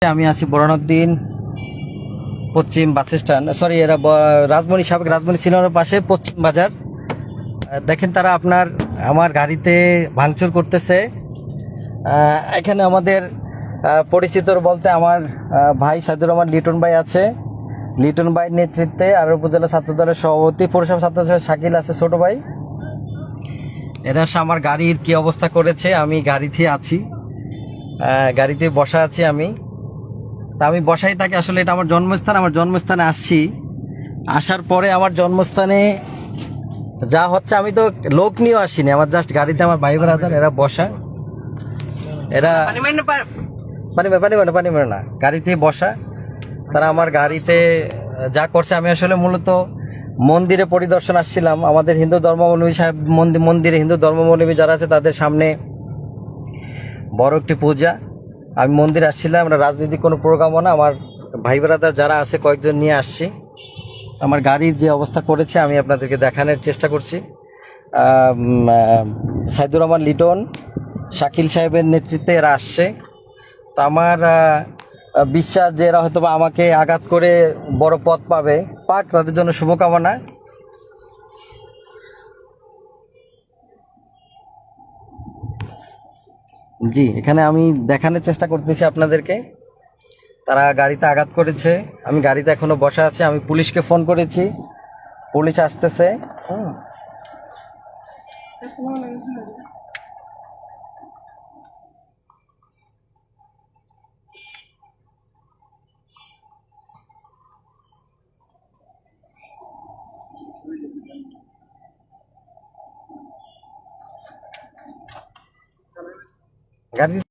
আমি আছি বোরহানউদ্দিন পশ্চিম bus stand, sorry এরা রাজমণি, সাবেক রাজমণি সিনেমার পাশে পশ্চিম বাজার। দেখেন তারা আপনার আমার গাড়িতে ভাঙচুর করতেছে। এখানে আমাদের পরিচিত বলতে আমার ভাই সাইদুর রহমান লিটন ভাই আছে, লিটন ভাইয়ের নেতৃত্বে আর উপজেলা ছাত্র দলের সভাপতি, পৌরসভা ছাত্র দলের শাকিল আছে ছোট ভাই। এরা আমার গাড়ির কি অবস্থা করেছে। আমি গাড়িতে আছি, গাড়িতে বসা আছি আমি। তা আমি বসাই থাকি, আসলে এটা আমার জন্মস্থান। আমার জন্মস্থানে আসছি, আসার পরে আমার জন্মস্থানে যা হচ্ছে, আমি তো লোক নিয়েও আসিনি, আমার জাস্ট গাড়িতে আমার ভাই ব্রাদার এরা বসা, এরা পানি মেরে না, গাড়িতে বসা। তারা আমার গাড়িতে যা করছে, আমি আসলে মূলত মন্দিরে পরিদর্শন আসছিলাম। আমাদের হিন্দু ধর্মাবলম্বী সাহেব মন্দিরে হিন্দু ধর্মাবলম্বী যারা আছে তাদের সামনে বড় একটি পূজা, আমি মন্দিরে আসছিলাম। আমরা রাজনৈতিক কোনো প্রোগ্রামও না, আমার ভাই ব্রাদার যারা আছে কয়েকজন নিয়ে আসছি। আমার গাড়ির যে অবস্থা করেছে আমি আপনাদেরকে দেখানোর চেষ্টা করছি। সাইদুর রহমান লিটন, শাকিল সাহেবের নেতৃত্বে এরা আসছে। তো আমার বিশ্বাস যে এরা হয়তো আমাকে আঘাত করে বড় পথ পাবে, পাক, তাদের জন্য শুভকামনা। জি, এখানে আমি দেখানোর চেষ্টা করতেছি আপনাদেরকে। তারা গাড়িতে আঘাত করেছে, আমি গাড়িতে এখনো বসা আছি। আমি পুলিশকে ফোন করেছি, পুলিশ আসতেছে। গাড়ি